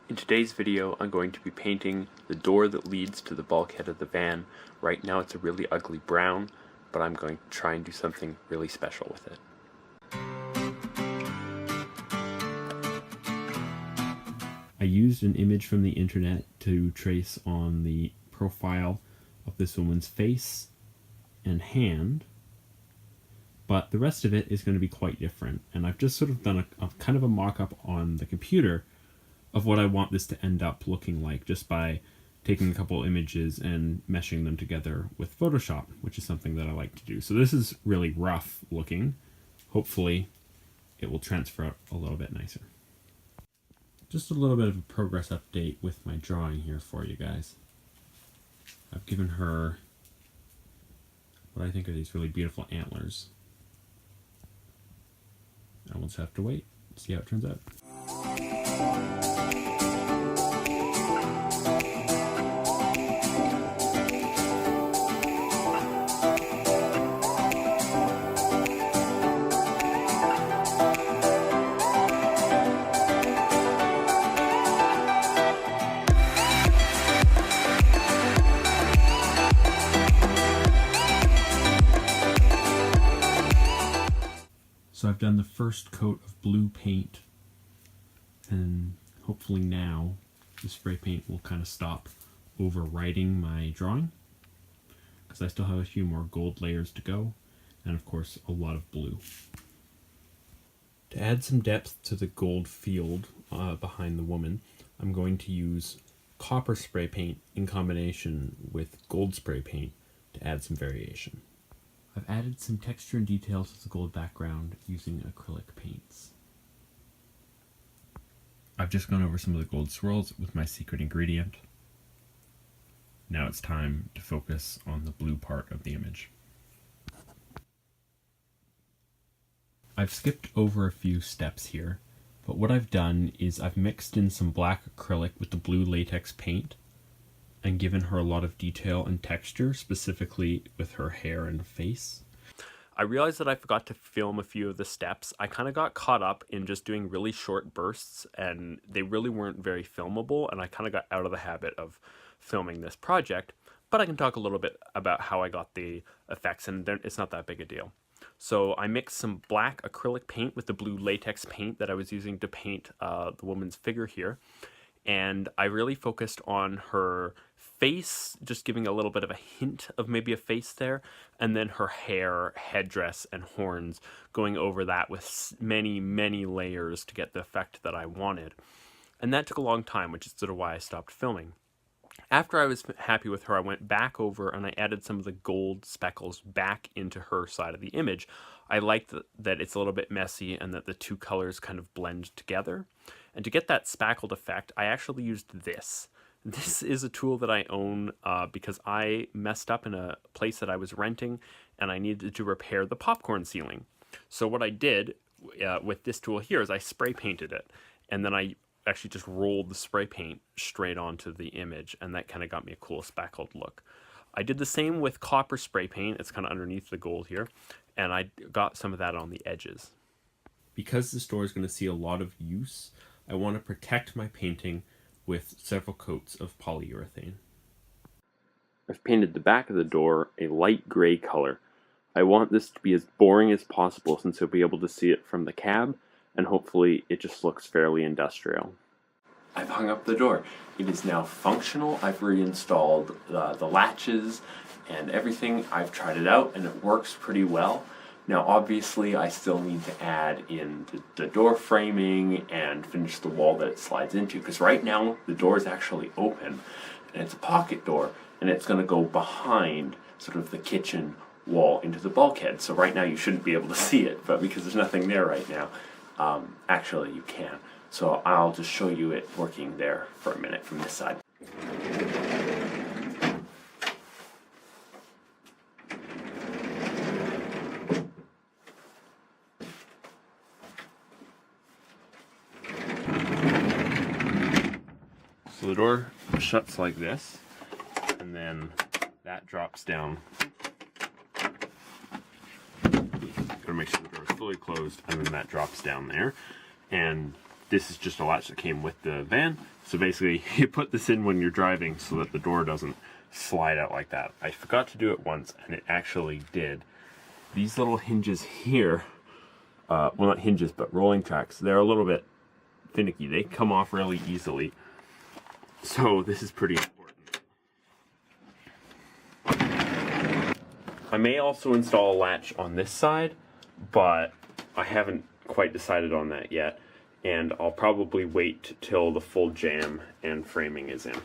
In today's video, I'm going to be painting the door that leads to the bulkhead of the van. Right now it's a really ugly brown, but I'm going to try and do something really special with it. I used an image from the internet to trace on the profile of this woman's face and hand, but the rest of it is going to be quite different. And I've just sort of done a kind of a mock-up on the computer of what I want this to end up looking like, just by taking a couple images and meshing them together with Photoshop, which is something that I like to do. So this is really rough looking. Hopefully it will transfer out a little bit nicer. Just a little bit of a progress update with my drawing here for you guys. I've given her what I think are these really beautiful antlers. And we'll just have to wait and see how it turns out. So I've done the first coat of blue paint, and hopefully now the spray paint will kind of stop overwriting my drawing, because I still have a few more gold layers to go, and of course a lot of blue. To add some depth to the gold field behind the woman, I'm going to use copper spray paint in combination with gold spray paint to add some variation. I've added some texture and details to the gold background using acrylic paints. I've just gone over some of the gold swirls with my secret ingredient. Now it's time to focus on the blue part of the image. I've skipped over a few steps here, but what I've done is I've mixed in some black acrylic with the blue latex paint and given her a lot of detail and texture, specifically with her hair and face. I realized that I forgot to film a few of the steps. I kind of got caught up in just doing really short bursts, and they really weren't very filmable, and I kind of got out of the habit of filming this project, but I can talk a little bit about how I got the effects, and it's not that big a deal. So I mixed some black acrylic paint with the blue latex paint that I was using to paint the woman's figure here, and I really focused on her face, just giving a little bit of a hint of maybe a face there, and then her hair, headdress, and horns, going over that with many, many layers to get the effect that I wanted. And that took a long time, which is sort of why I stopped filming. After I was happy with her, I went back over and I added some of the gold speckles back into her side of the image. I like that it's a little bit messy and that the two colors kind of blend together. And to get that spackled effect, I actually used this. This is a tool that I own because I messed up in a place that I was renting and I needed to repair the popcorn ceiling. So what I did with this tool here is I spray painted it, and then I actually just rolled the spray paint straight onto the image, and that kind of got me a cool spackled look. I did the same with copper spray paint. It's kind of underneath the gold here, and I got some of that on the edges. Because this door is going to see a lot of use, I want to protect my painting with several coats of polyurethane. I've painted the back of the door a light gray color. I want this to be as boring as possible since you'll be able to see it from the cab, and hopefully it just looks fairly industrial. I've hung up the door. It is now functional. I've reinstalled the latches and everything. I've tried it out and it works pretty well. Now obviously I still need to add in the door framing and finish the wall that it slides into, because right now the door is actually open and it's a pocket door, and it's going to go behind sort of the kitchen wall into the bulkhead. So right now you shouldn't be able to see it, but because there's nothing there right now, actually you can. So I'll just show you it working there for a minute from this side. So the door shuts like this, and then that drops down. Gotta make sure the door is fully closed, and then that drops down there. And this is just a latch that came with the van. So basically, you put this in when you're driving so that the door doesn't slide out like that. I forgot to do it once, and it actually did. These little hinges here, well, not hinges, but rolling tracks, they're a little bit finicky. They come off really easily. So this is pretty important. I may also install a latch on this side, but I haven't quite decided on that yet. And I'll probably wait till the full jam and framing is in.